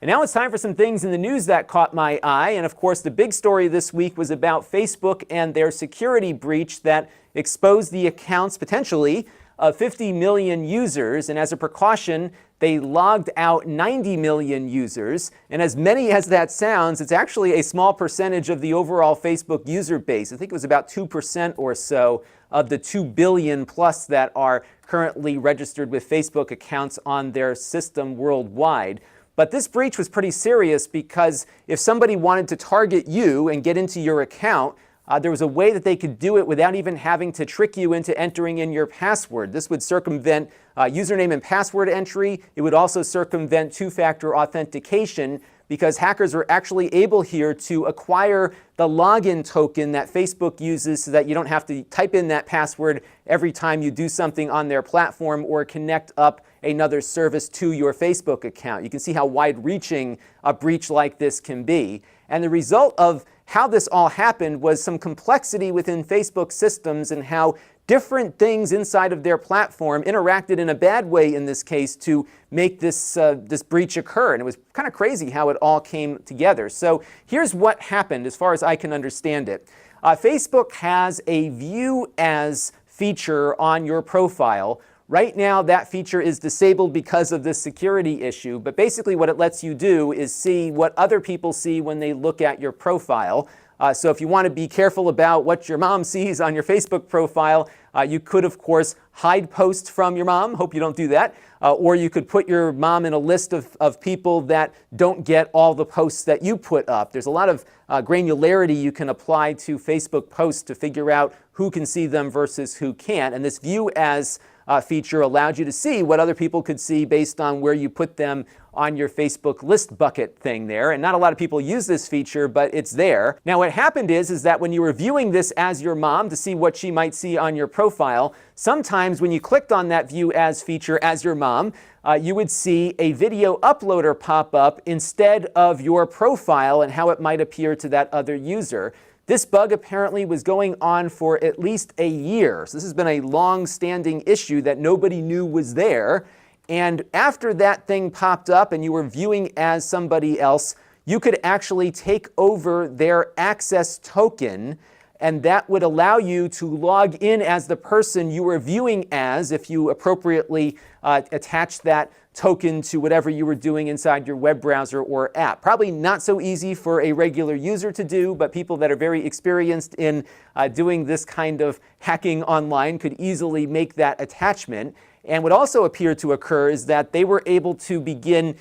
And now it's time for some things in the news that caught my eye. And of course, the big story this week was about Facebook and their security breach that exposed the accounts, potentially, of 50 million users. And as a precaution, they logged out 90 million users. And as many as that sounds, it's actually a small percentage of the overall Facebook user base. I think it was about 2% or so of the 2 billion plus that are currently registered with Facebook accounts on their system worldwide. But this breach was pretty serious because if somebody wanted to target you and get into your account, there was a way that they could do it without even having to trick you into entering in your password. This would circumvent username and password entry. It would also circumvent two-factor authentication because hackers are actually able here to acquire the login token that Facebook uses so that you don't have to type in that password every time you do something on their platform or connect up another service to your Facebook account. You can see how wide-reaching a breach like this can be. And the result of how this all happened was some complexity within Facebook systems and how different things inside of their platform interacted in a bad way in this case to make this breach occur. And it was kind of crazy how it all came together. So here's what happened as far as I can understand it. Facebook has a view as feature on your profile. Right now, that feature is disabled because of this security issue, but basically what it lets you do is see what other people see when they look at your profile. So if you want to be careful about what your mom sees on your Facebook profile, you could, of course, hide posts from your mom. Hope you don't do that. Or you could put your mom in a list of people that don't get all the posts that you put up. There's a lot of granularity you can apply to Facebook posts to figure out who can see them versus who can't. And this view as feature allowed you to see what other people could see based on where you put them on your Facebook list bucket thing there. And not a lot of people use this feature, but it's there. Now what happened is that when you were viewing this as your mom to see what she might see on your profile, sometimes when you clicked on that view as feature as your mom, you would see a video uploader pop up instead of your profile and how it might appear to that other user. This bug apparently was going on for at least a year. So this has been a long-standing issue that nobody knew was there. And after that thing popped up and you were viewing as somebody else, you could actually take over their access token, and that would allow you to log in as the person you were viewing as if you appropriately attach that token to whatever you were doing inside your web browser or app. Probably not so easy for a regular user to do, but people that are very experienced in doing this kind of hacking online could easily make that attachment. And what also appeared to occur is that they were able to begin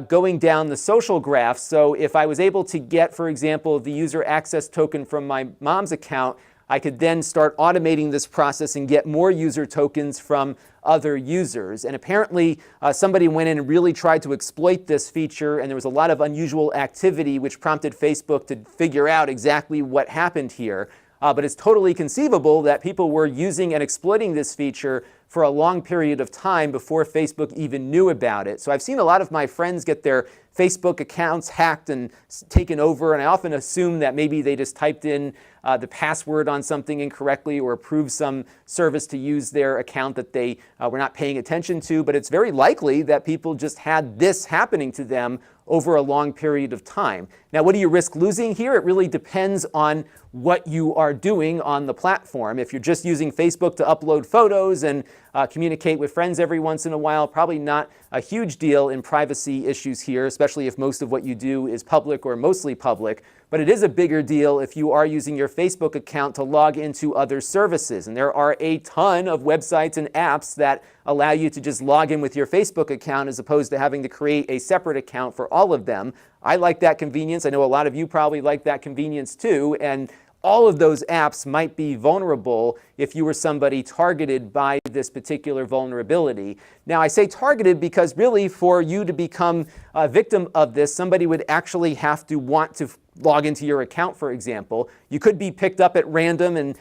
going down the social graph. So if I was able to get, for example, the user access token from my mom's account, I could then start automating this process and get more user tokens from other users. And apparently somebody went in and really tried to exploit this feature, and there was a lot of unusual activity which prompted Facebook to figure out exactly what happened here. But it's totally conceivable that people were using and exploiting this feature for a long period of time before Facebook even knew about it. So I've seen a lot of my friends get their Facebook accounts hacked and taken over, and I often assume that maybe they just typed in the password on something incorrectly or approved some service to use their account that they were not paying attention to. But it's very likely that people just had this happening to them over a long period of time. Now, what do you risk losing here? It really depends on what you are doing on the platform. If you're just using Facebook to upload photos and communicate with friends every once in a while, probably not a huge deal in privacy issues here, especially if most of what you do is public or mostly public. But it is a bigger deal if you are using your Facebook account to log into other services. And there are a ton of websites and apps that allow you to just log in with your Facebook account as opposed to having to create a separate account for all of them. I like that convenience. I know a lot of you probably like that convenience too. And all of those apps might be vulnerable if you were somebody targeted by this particular vulnerability. Now, I say targeted because really for you to become a victim of this, somebody would actually have to want to log into your account, for example. You could be picked up at random and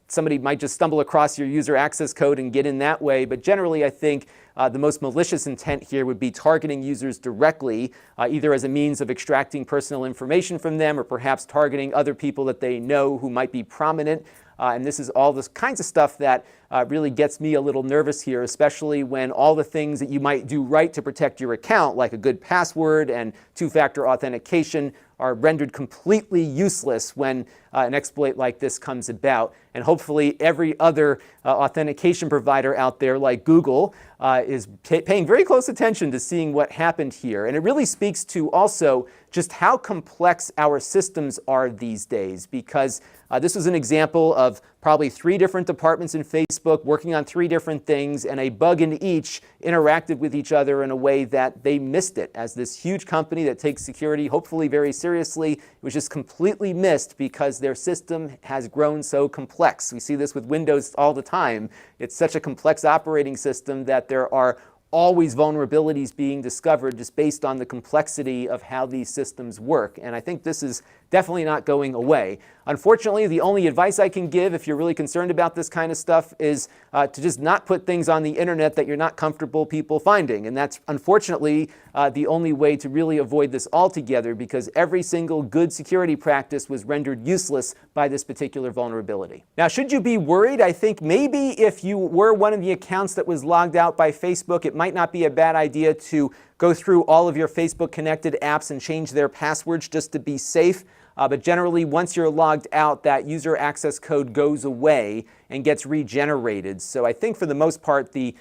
somebody might just stumble across your user access code and get in that way. But generally, I think the most malicious intent here would be targeting users directly, either as a means of extracting personal information from them or perhaps targeting other people that they know who might be prominent And this is all this kinds of stuff that really gets me a little nervous here, especially when all the things that you might do right to protect your account, like a good password and two-factor authentication, are rendered completely useless when an exploit like this comes about. And hopefully every other authentication provider out there, like Google, is paying very close attention to seeing what happened here. And it really speaks to also just how complex our systems are these days, because this was an example of probably 3 different departments in Facebook working on 3 different things, and a bug in each interacted with each other in a way that they missed it. As this huge company that takes security hopefully very seriously, it was just completely missed because their system has grown so complex. We see this with Windows all the time. It's such a complex operating system that there are always vulnerabilities being discovered just based on the complexity of how these systems work. And I think this is definitely not going away. Unfortunately, the only advice I can give if you're really concerned about this kind of stuff is to just not put things on the internet that you're not comfortable people finding. And that's unfortunately the only way to really avoid this altogether, because every single good security practice was rendered useless by this particular vulnerability. Now, should you be worried? I think maybe if you were one of the accounts that was logged out by Facebook, it might not be a bad idea to go through all of your Facebook connected apps and change their passwords just to be safe. But generally, once you're logged out, that user access code goes away and gets regenerated. So I think for the most part, the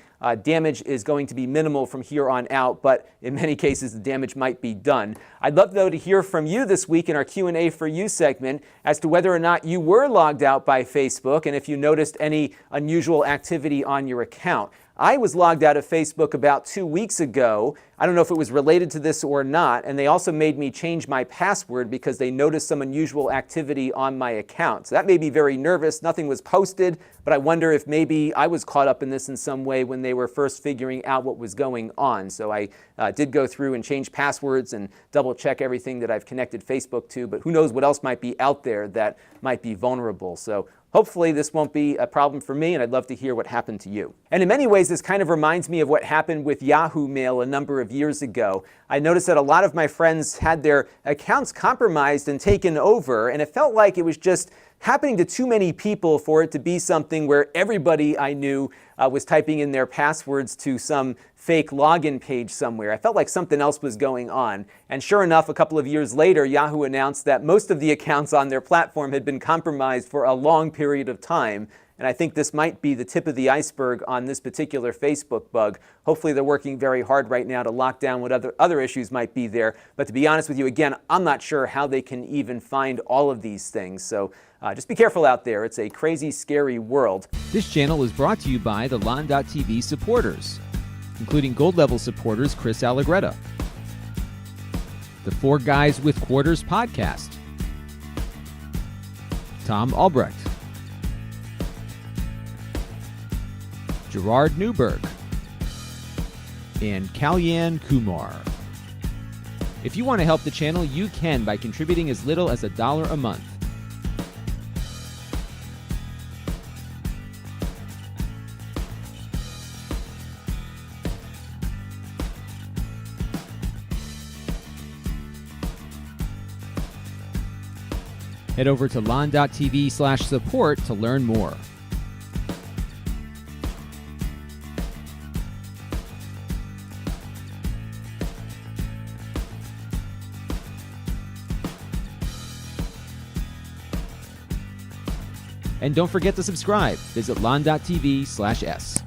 damage is going to be minimal from here on out, but in many cases, the damage might be done. I'd love, though, to hear from you this week in our Q&A for You segment as to whether or not you were logged out by Facebook and if you noticed any unusual activity on your account. I was logged out of Facebook about 2 weeks ago. I don't know if it was related to this or not, and they also made me change my password because they noticed some unusual activity on my account. So that made me very nervous. Nothing was posted, but I wonder if maybe I was caught up in this in some way when they were first figuring out what was going on. So I did go through and change passwords and double check everything that I've connected Facebook to, but who knows what else might be out there that might be vulnerable. So hopefully this won't be a problem for me, and I'd love to hear what happened to you. And in many ways, this kind of reminds me of what happened with Yahoo Mail a number of years ago. I noticed that a lot of my friends had their accounts compromised and taken over, and it felt like it was just happening to too many people for it to be something where everybody I knew was typing in their passwords to some fake login page somewhere. I felt like something else was going on. And sure enough, a couple of years later, Yahoo announced that most of the accounts on their platform had been compromised for a long period of time. And I think this might be the tip of the iceberg on this particular Facebook bug. Hopefully they're working very hard right now to lock down what other issues might be there. But to be honest with you, again, I'm not sure how they can even find all of these things. So just be careful out there. It's a crazy, scary world. This channel is brought to you by the Lon.TV supporters, including gold level supporters Chris Allegretta, the 4 Guys with Quarters podcast, Tom Albrecht, Gerard Newberg, and Kalyan Kumar. If you want to help the channel, you can by contributing as little as $1 a month. Head over to lon.tv/support to learn more. And don't forget to subscribe. Visit lon.tv/s.